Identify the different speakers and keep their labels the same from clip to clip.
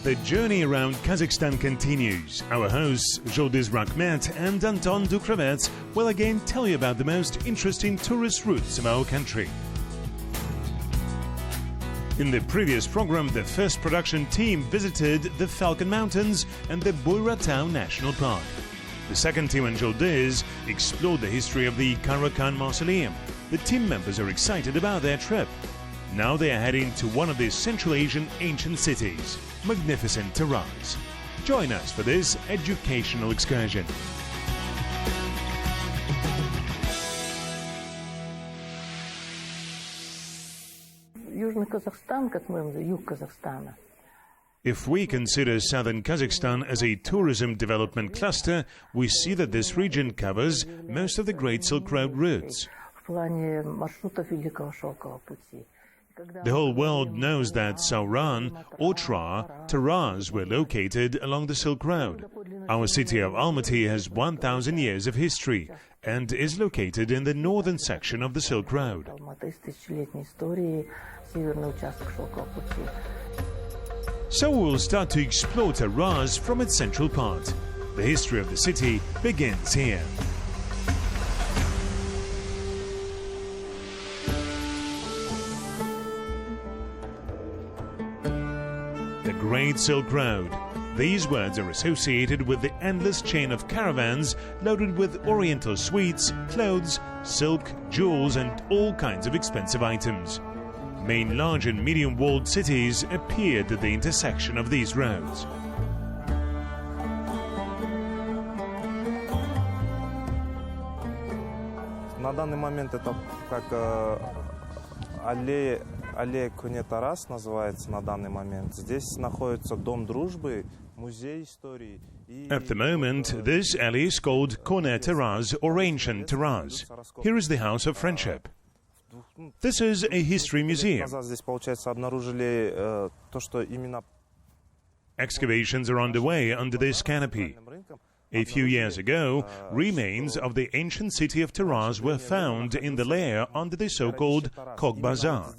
Speaker 1: The journey around Kazakhstan continues. Our hosts, Joly and Anton Dukravets, will again tell you about the most interesting tourist routes of our country. In the previous program, the first production team visited the Falcon Mountains and the Buyratau National Park. The second team and Joly explored the history of the Karakan Mausoleum. The team members are excited about their trip. Now they are heading to one of the Central Asian ancient cities, magnificent Taraz. Join us for this educational excursion.
Speaker 2: Южный Казахстан, как мы говорим, юг Казахстана.
Speaker 1: If we consider southern Kazakhstan as a tourism development cluster, we see that this region covers most of the Great Silk Road routes.
Speaker 2: В плане маршрутов Великого Шелкового пути.
Speaker 1: The whole world knows that Sauran, Otra, Taraz were located along the Silk Road. Our city of Almaty has 1,000 years of history and is located in the northern section of the Silk Road. So we'll start to explore Taraz from its central part. The history of the city begins here. The Great Silk Road. These words are associated with the endless chain of caravans loaded with oriental sweets, clothes, silk, jewels and all kinds of expensive items. Main large and medium-walled cities appeared at the intersection of these roads.
Speaker 3: На данный момент это как аллея Көне Тарас называется на данный момент. Здесь находится Дом дружбы, музей истории.
Speaker 1: At the moment, this alley is called Kone Taraz or Ancient Tehran. Here is the House of Friendship. This is a history museum.
Speaker 3: Здесь, получается, обнаружили то, что именно
Speaker 1: Excavations are underway under this canopy. A few years ago, remains of the ancient city of Taraz were found in the layer under the so-called Kog Bazaar.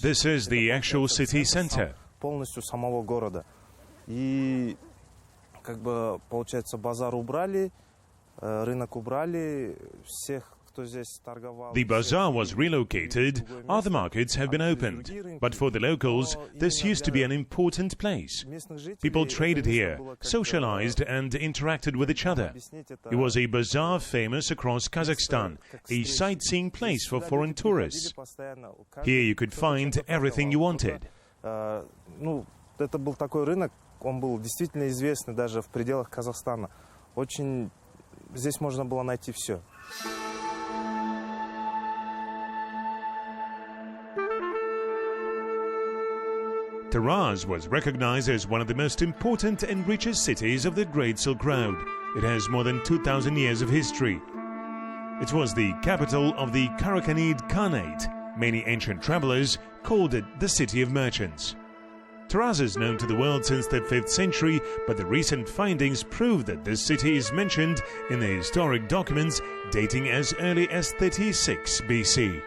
Speaker 1: This is the actual city center.
Speaker 3: полностью самого города. И как бы получается базар убрали, рынок убрали, всех кто здесь торговал.
Speaker 1: The bazaar was relocated, other markets have been opened. But for the locals, this used to be an important place. People traded here, socialized and interacted with each other. It was a bazaar famous across Kazakhstan, a sightseeing place for foreign tourists. Here you could find everything you wanted.
Speaker 3: Ну, это был такой рынок, он был действительно известный даже в пределах Казахстана. Очень здесь можно было найти все.
Speaker 1: Taraz was recognized as one of the most important and richest cities of the Great Silk Road. It has more than 2,000 years of history. It was the capital of the Karakanid Khanate. Many ancient travelers called it the City of Merchants. Taraz is known to the world since the 5th century, but the recent findings prove that this city is mentioned in the historic documents dating as early as 36 BC.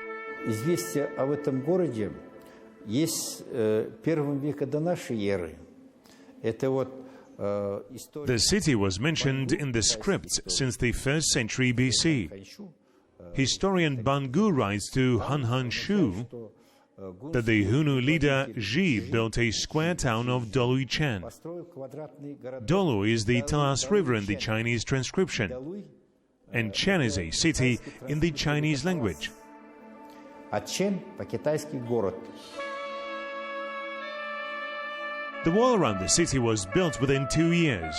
Speaker 4: Известие об этом городе есть первом веке до нашей эры. Это вот
Speaker 1: The city was mentioned in the scripts since the 1st century BC. Historian Bangu writes to Han Shu that the Hunu leader Ji built a square town of Dolu-Chen. Dolu is the Talas River in the Chinese transcription, and Chen is a city in the Chinese language.
Speaker 4: А Чен по-китайски город.
Speaker 1: The wall around the city was built within 2 years.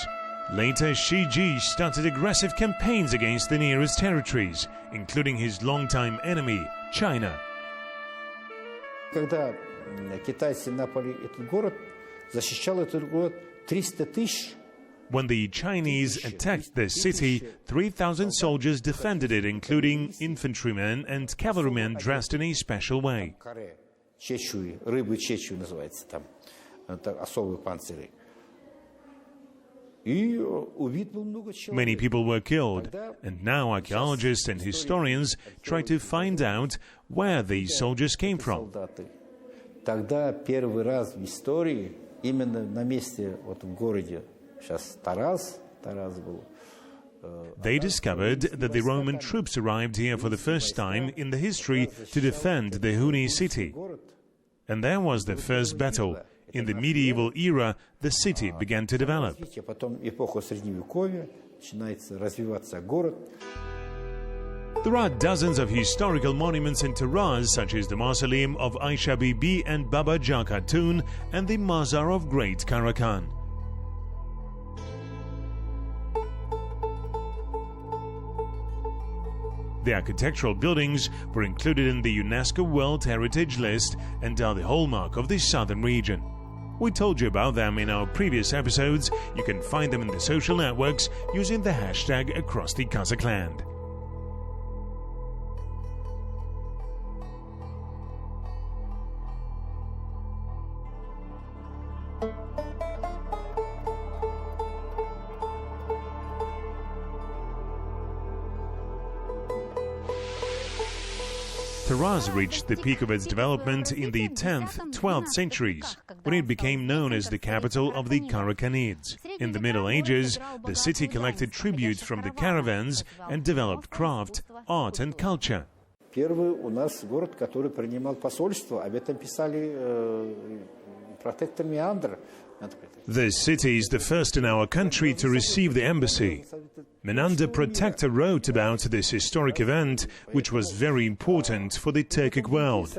Speaker 1: Later, Shi Ji started aggressive campaigns against the nearest territories, including his longtime enemy, China.
Speaker 4: Когда китайцы напали этот город, защищал этот город 300 тысяч.
Speaker 1: When the Chinese attacked this city, 3,000 soldiers defended it, including infantrymen and cavalrymen dressed in a special way.
Speaker 4: Чечуи, рыбы чечуи называется там. Это особые панцири.
Speaker 1: Many people were killed, and now archaeologists and historians try to find out where these soldiers came from.
Speaker 4: Тогда первый раз в истории именно на месте, вот в городе, сейчас Тараз был.
Speaker 1: They discovered that the Roman troops arrived here for the first time in the history to defend the Huni city. And there was the first battle. In the medieval era, the city began to develop.
Speaker 4: Потом эпоха Средневековья, начинается развиваться город.
Speaker 1: There are dozens of historical monuments in Taraz, such as the mausoleum of Aisha Bibi and Baba Ja Khatun and the Mazar of Great Karakan. The architectural buildings were included in the UNESCO World Heritage List and are the hallmark of the southern region. We told you about them in our previous episodes. You can find them in the social networks using the hashtag across the Kazakh land. Taraz reached the peak of its development in the 10th, 12th centuries, when it became known as the capital of the Karakhanids. In the Middle Ages, the city collected tribute from the caravans and developed craft, art and culture.
Speaker 4: Первый у нас город, который принимал посольство, об этом писали протектор Меандр.
Speaker 1: This city is the first in our country to receive the embassy. Menander Protector wrote about this historic event, which was very important for the Turkic world.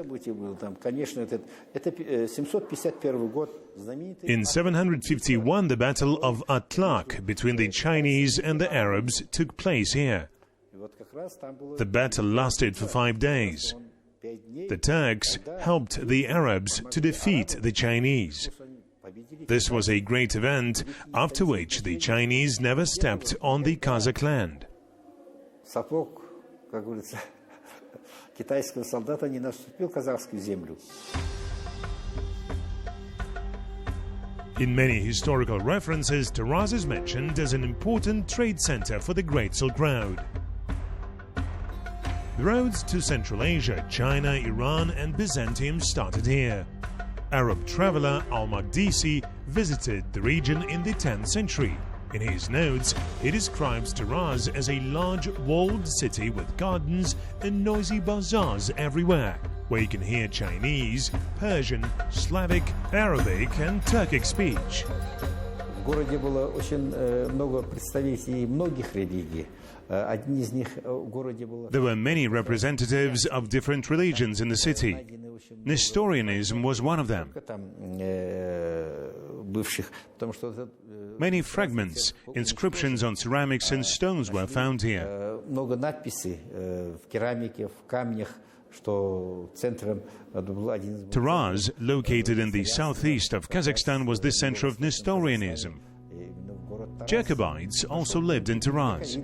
Speaker 1: In 751, the Battle of Atlak between the Chinese and the Arabs took place here. The battle lasted for 5 days. The Turks helped the Arabs to defeat the Chinese. This was a great event, after which the Chinese never stepped on the Kazakh land.
Speaker 4: Сапог, как говорится, китайского солдата не наступил казахскую землю.
Speaker 1: In many historical references, Taraz is mentioned as an important trade center for the Great Silk Road. The roads to Central Asia, China, Iran and Byzantium started here. Arab traveller al-Maqdisi visited the region in the 10th century. In his notes, he describes Taraz as a large walled city with gardens and noisy bazaars everywhere, where you can hear Chinese, Persian, Slavic, Arabic and Turkic speech.
Speaker 4: В городе было очень много представителей многих религий.
Speaker 1: There were many representatives of different religions in the city. Nestorianism was one of them. Many fragments, inscriptions on ceramics and stones were found here. Taraz, located in the southeast of Kazakhstan, was the center of Nestorianism. Jacobites also lived in Taraz.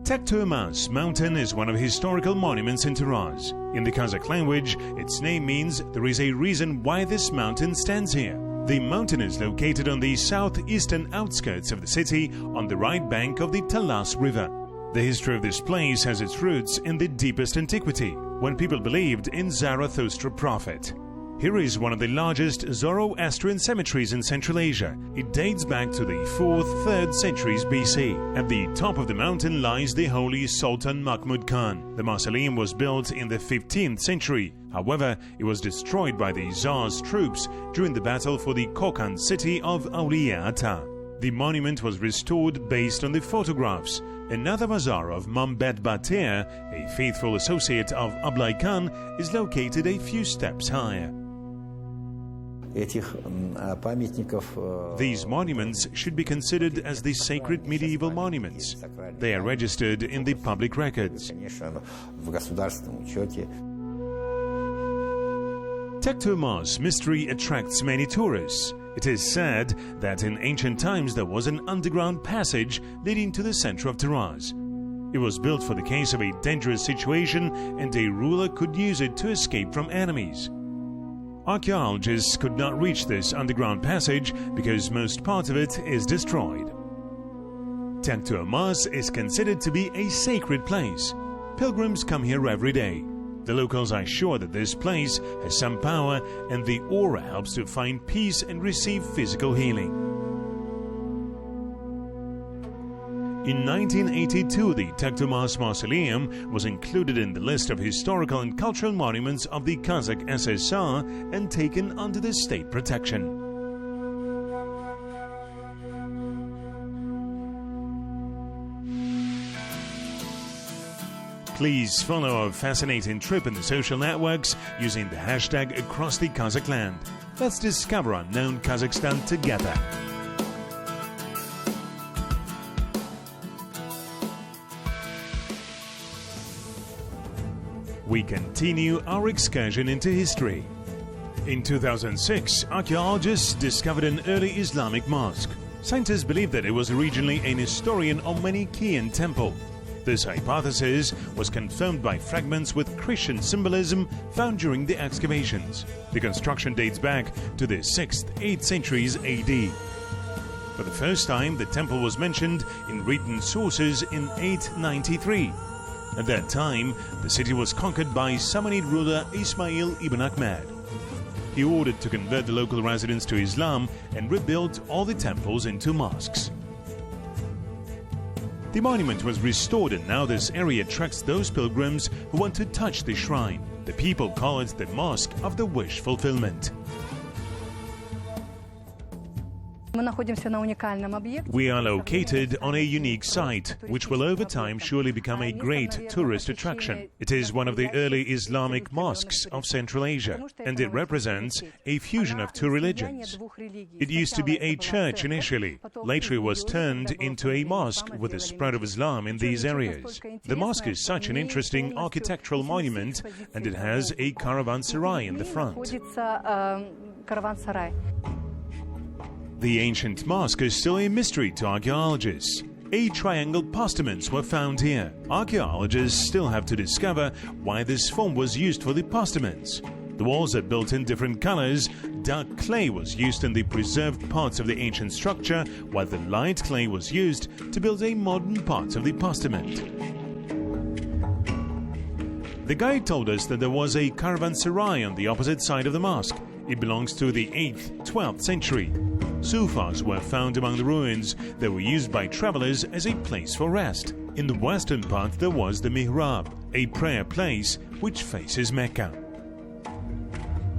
Speaker 1: Taraz mountain is one of the historical monuments in Taraz. In the Kazakh language, its name means there is a reason why this mountain stands here. The mountain is located on the southeastern outskirts of the city, on the right bank of the Talas River. The history of this place has its roots in the deepest antiquity, when people believed in Zarathustra prophet. Here is one of the largest Zoroastrian cemeteries in Central Asia. It dates back to the 4th, 3rd centuries BC. At the top of the mountain lies the holy Sultan Mahmud Khan. The mausoleum was built in the 15th century. However, it was destroyed by the Tsar's troops during the battle for the Kokand city of Auliya Ata. The monument was restored based on the photographs. Another mazar of Mambet Batir, a faithful associate of Ablai Khan, is located a few steps higher. These monuments should be considered as the sacred medieval monuments. They are registered in the public records. Taraz mystery attracts many tourists. It is said that in ancient times there was an underground passage leading to the center of Taraz. It was built for the case of a dangerous situation and a ruler could use it to escape from enemies. Archaeologists could not reach this underground passage because most part of it is destroyed. Taraz is considered to be a sacred place. Pilgrims come here every day. The locals are sure that this place has some power, and the aura helps to find peace and receive physical healing. In 1982, the Takhtomaz Mausoleum was included in the list of historical and cultural monuments of the Kazakh SSR and taken under the state protection. Please follow our fascinating trip in the social networks using the hashtag across the Kazakh land. Let's discover unknown Kazakhstan together. We continue our excursion into history. In 2006, archaeologists discovered an early Islamic mosque. Scientists believe that it was originally an Nestorian or Manichaean temple. This hypothesis was confirmed by fragments with Christian symbolism found during the excavations. The construction dates back to the 6th, 8th centuries AD. For the first time, the temple was mentioned in written sources in 893. At that time, the city was conquered by Samanid ruler Ismail ibn Ahmed. He ordered to convert the local residents to Islam and rebuilt all the temples into mosques. The monument was restored, and now this area attracts those pilgrims who want to touch the shrine. The people call it the Mosque of the Wish Fulfillment. We are located on a unique site, which will over time surely become a great tourist attraction. It is one of the early Islamic mosques of Central Asia, and it represents a fusion of two religions. It used to be a church initially. Later it was turned into a mosque with the spread of Islam in these areas. The mosque is such an interesting architectural monument, and it has a caravanserai in the front. The ancient mosque is still a mystery to archaeologists. 8 triangle postaments were found here. Archaeologists still have to discover why this form was used for the postaments. The walls are built in different colors. Dark clay was used in the preserved parts of the ancient structure, while the light clay was used to build a modern part of the postament. The guide told us that there was a caravanserai on the opposite side of the mosque. It belongs to the 8th, 12th century. Sufas were found among the ruins that were used by travelers as a place for rest. In the western part there was the mihrab, a prayer place which faces Mecca.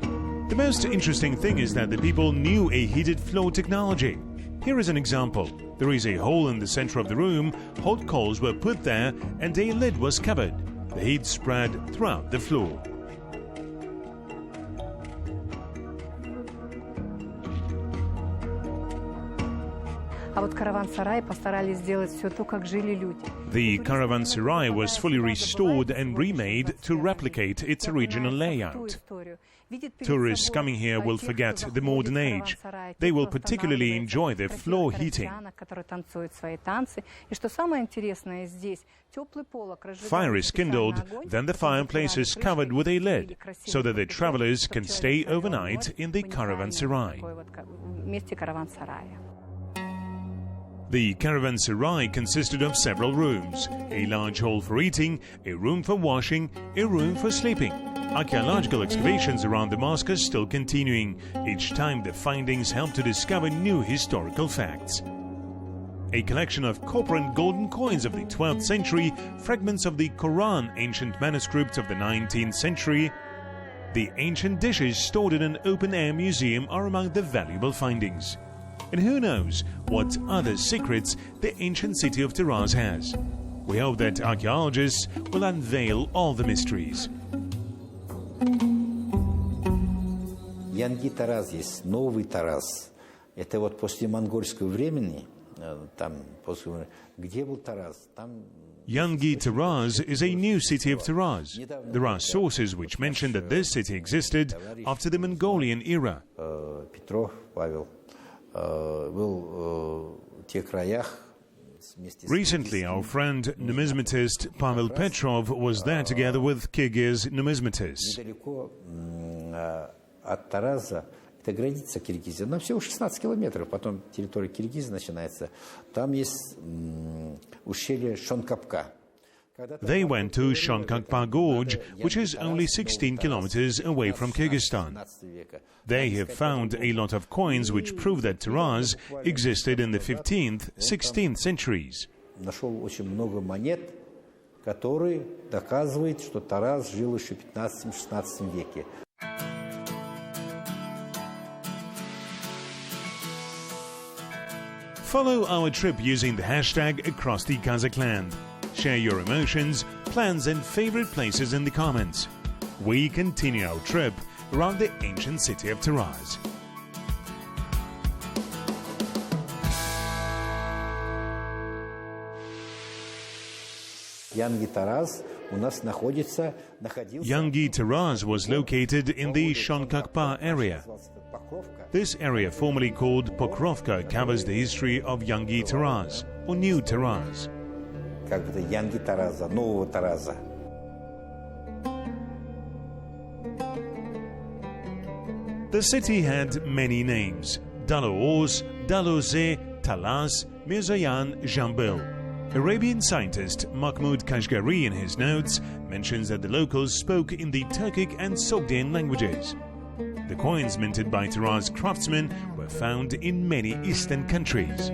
Speaker 1: The most interesting thing is that the people knew a heated floor technology. Here is an example. There is a hole in the center of the room, hot coals were put there, and a lid was covered. The heat spread throughout the floor.
Speaker 5: The
Speaker 1: caravanserai was fully restored and remade to replicate its original layout. Tourists coming here will forget the modern age. They will particularly enjoy the floor heating. Fire is kindled, then the fireplace is covered with a lid, so that the travelers can stay overnight in the caravanserai. The caravanserai consisted of several rooms, a large hall for eating, a room for washing, a room for sleeping. Archaeological excavations around the mosque are still continuing. Each time the findings help to discover new historical facts. A collection of copper and golden coins of the 12th century, fragments of the Quran, ancient manuscripts of the 19th century, the ancient dishes stored in an open-air museum are among the valuable findings. And who knows what other secrets the ancient city of Taraz has. We hope that archaeologists will unveil all the mysteries.
Speaker 4: Янги Тараз есть, новый Тараз. Это вот после монгольского времени, там, где был Тараз, там...
Speaker 1: Yangi Taraz is a new city of Taraz. There are sources which mention that this city existed after the Mongolian era.
Speaker 4: Петров Павел был в тех краях.
Speaker 1: Recently, our friend numismatist Pavel Petrov was there together with Kyrgyz numismatists.
Speaker 4: Недалеко от Тараза, это граница Киргизии, но всего 16 километров, потом территория Киргизии начинается. Там есть ущелье Шонкапка.
Speaker 1: They went to Shonkakpa Gorge, which is only 16 kilometers away from Kyrgyzstan. They have found a lot of coins which prove that Taraz existed in the 15th, 16th centuries.
Speaker 4: Нашел очень много монет, которые доказывают, что Тараз жил еще в 15-16 веке.
Speaker 1: Follow our trip using the hashtag across the Kazakh land. Share your emotions, plans and favorite places in the comments. We continue our trip around the ancient city of Taraz.
Speaker 4: Yangi
Speaker 1: Taraz was located in the Shonkakpa area. This area, formerly called Pokrovka, covers the history of Yangi Taraz, or New Taraz.
Speaker 4: Как бы Yangi Тараза, нового Тараза.
Speaker 1: The city had many names: Daloos, Daloze, Talas, Mirzoyan, Jambil. Arabian scientist Mahmud Kashgari in his notes mentions that the locals spoke in the Turkic and Sogdian languages. The coins minted by Taraz craftsmen were found in many eastern countries.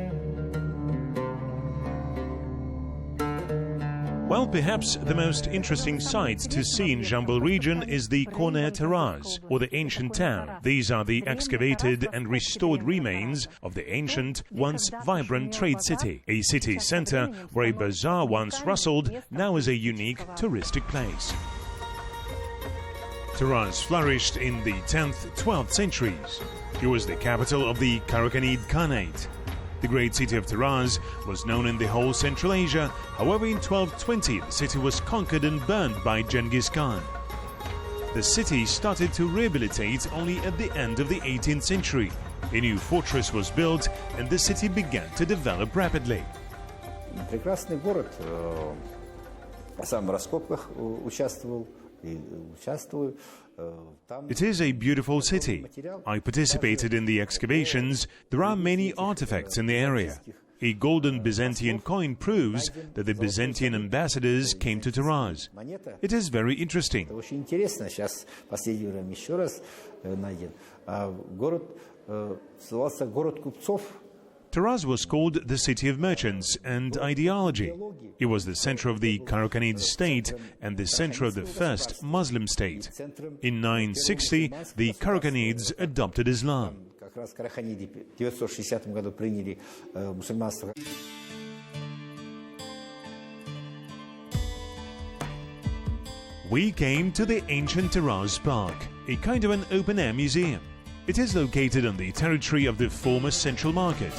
Speaker 1: Well, perhaps the most interesting sight to see in Jambil region is the Corner Taraz, or the ancient town. These are the excavated and restored remains of the ancient, once vibrant trade city. A city center where a bazaar once rustled now is a unique touristic place. Taraz flourished in the 10th, 12th centuries. It was the capital of the Karakhanid Khanate. The great city of Taraz was known in the whole Central Asia. However, in 1220, the city was conquered and burned by Genghis Khan. The city started to rehabilitate only at the end of the 18th century. A new fortress was built and the city began to develop rapidly.
Speaker 4: Прекрасный город. Сам в раскопках участвовал.
Speaker 1: It is a beautiful city. I participated in the excavations. There are many artifacts in the area. A golden Byzantine coin proves that the Byzantine ambassadors came to Taraz. It is very interesting.
Speaker 4: Очень интересно. Сейчас в последнее время еще раз найден. Город назывался город купцов.
Speaker 1: Taraz was called the city of merchants and ideology. It was the center of the Karakhanid state and the center of the first Muslim state. In 960, the Karakhanids adopted Islam. We came to the Ancient Taraz Park, a kind of an open-air museum. It is located on the territory of the former Central Market.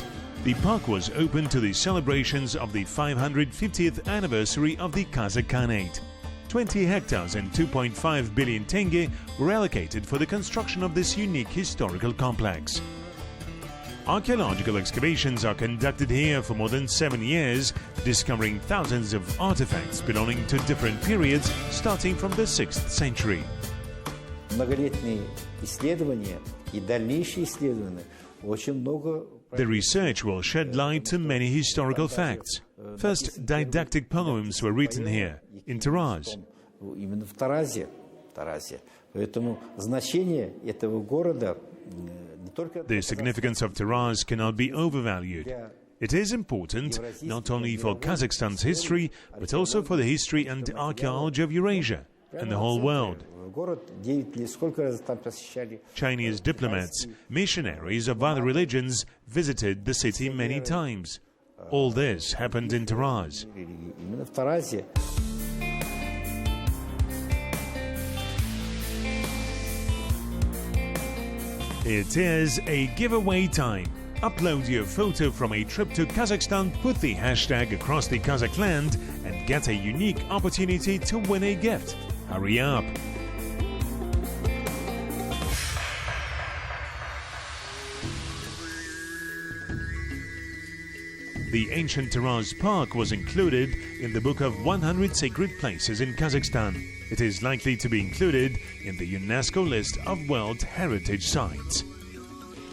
Speaker 1: The park was open to the celebrations of the 550th anniversary of the Kazakh Khanate. 20 hectares and 2.5 billion tenge were allocated for the construction of this unique historical complex. Archaeological excavations are conducted here for more than 7 years, discovering thousands of artifacts belonging to different periods starting from the 6th century.
Speaker 4: Многолетние исследования и дальнейшие исследования очень много.
Speaker 1: The research will shed light to many historical facts. First, didactic poems were written here, in Taraz.
Speaker 4: Именно в Таразе. Поэтому значение этого города не только.
Speaker 1: The significance of Taraz cannot be overvalued. It is important not only for Kazakhstan's history, but also for the history and archaeology of Eurasia and the whole world. Chinese diplomats, missionaries of other religions visited the city many times. All this happened in Taraz. It is a giveaway time. Upload your photo from a trip to Kazakhstan, put the hashtag across the Kazakh land, and get a unique opportunity to win a gift. Hurry up! The ancient Taraz Park was included in the book of 100 sacred places in Kazakhstan. It is likely to be included in the UNESCO list of World Heritage Sites.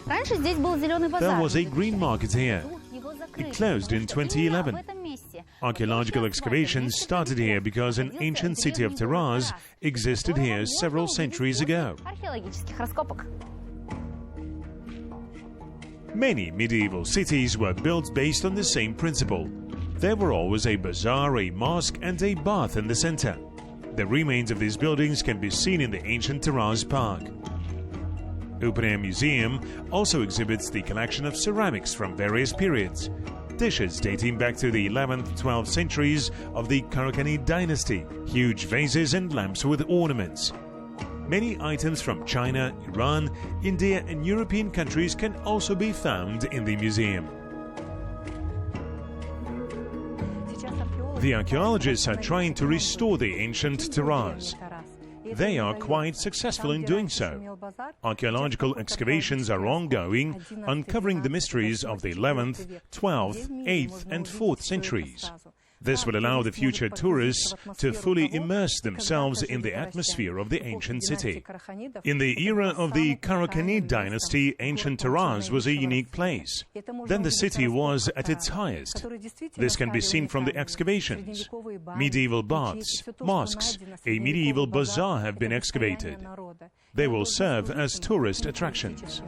Speaker 1: There was a green market here. It closed in 2011. Archaeological excavations started here because an ancient city of Taraz existed here several centuries ago. Many medieval cities were built based on the same principle. There were always a bazaar, a mosque, and a bath in the center. The remains of these buildings can be seen in the ancient Taraz Park. Open-air museum also exhibits the collection of ceramics from various periods, dishes dating back to the 11th, 12th centuries of the Kazakhstan dynasty, huge vases and lamps with ornaments. Many items from China, Iran, India and European countries can also be found in the museum. The archaeologists are trying to restore the ancient Taraz. They are quite successful in doing so. Archaeological excavations are ongoing, uncovering the mysteries of the 11th, 12th, 8th and 4th centuries. This will allow the future tourists to fully immerse themselves in the atmosphere of the ancient city. In the era of the Kazakhstan dynasty, ancient Taraz was a unique place. Then the city was at its highest. This can be seen from the excavations. Medieval baths, mosques, a medieval bazaar have been excavated. They will serve as tourist attractions.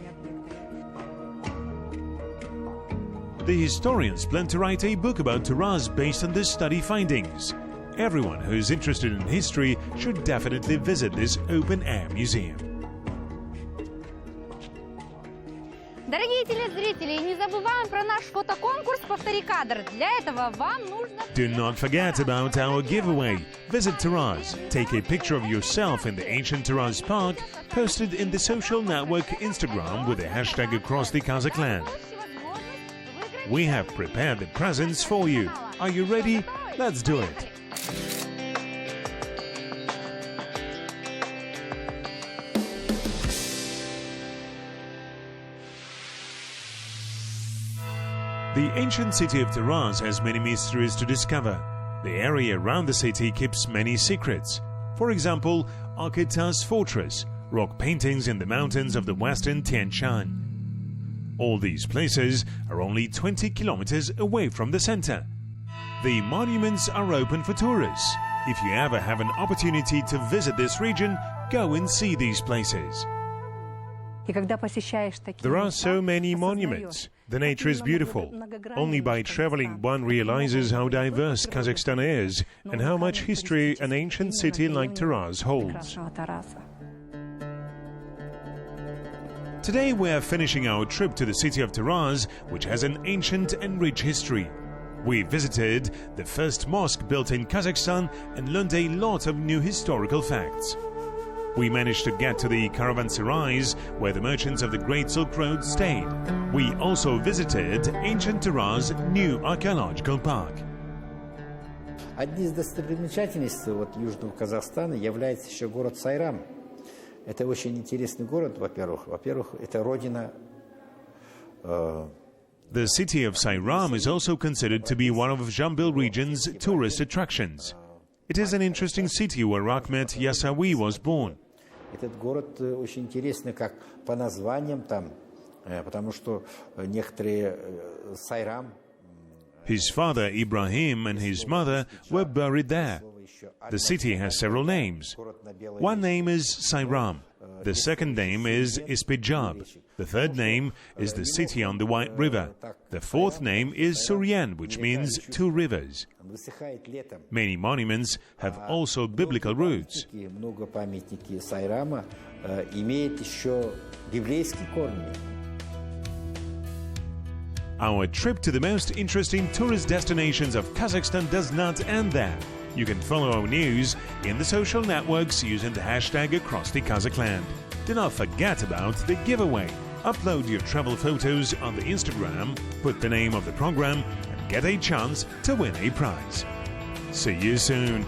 Speaker 1: The historians plan to write a book about Taraz based on this study findings. Everyone who is interested in history should definitely visit this open-air museum.
Speaker 5: Дорогие телезрители, не забываем про наш фотоконкурс «Повтори кадр». Для этого вам нужно...
Speaker 1: Do not forget about our giveaway. Visit Taraz, take a picture of yourself in the ancient Taraz Park, posted in the social network Instagram with the hashtag across the Kazakh land. We have prepared the presents for you. Are you ready? Let's do it. The ancient city of Taraz has many mysteries to discover. The area around the city keeps many secrets. For example, Arkhita's fortress, rock paintings in the mountains of the western Tian Shan. All these places are only 20 kilometers away from the center. The monuments are open for tourists. If you ever have an opportunity to visit this region, go and see these places. There are so many monuments. The nature is beautiful. Only by traveling one realizes how diverse Kazakhstan is and how much history an ancient city like Taraz holds. Today we are finishing our trip to the city of Taraz, which has an ancient and rich history. We visited the first mosque built in Kazakhstan and learned a lot of new historical facts. We managed to get to the caravanserais where the merchants of the Great Silk Road stayed. We also visited Ancient Tehran's new archaeological park.
Speaker 4: Одни из достопримечательностей Южного Казахстана является еще город Сайрам. Это очень интересный город, во-первых. Во-первых, это родина.
Speaker 1: The city of Sayram is also considered to be one of Jambil region's tourist attractions. It is an interesting city where Ahmed Yasawi was born.
Speaker 4: Этот город очень интересный как по названиям там, потому что некоторые Сайрам.
Speaker 1: His father Ibrahim and his mother were buried there. The city has several names. One name is Sayram. The second name is Ispijab. The third name is the city on the White River. The fourth name is Suryan, which means two rivers. Many monuments have also biblical roots.
Speaker 4: Много памятники Сайрама имеет еще библейские корни.
Speaker 1: Our trip to the most interesting tourist destinations of Kazakhstan does not end there. You can follow our news in the social networks using the hashtag across the Kazakh land. Do not forget about the giveaway. Upload your travel photos on the Instagram, put the name of the program, and get a chance to win a prize. See you soon.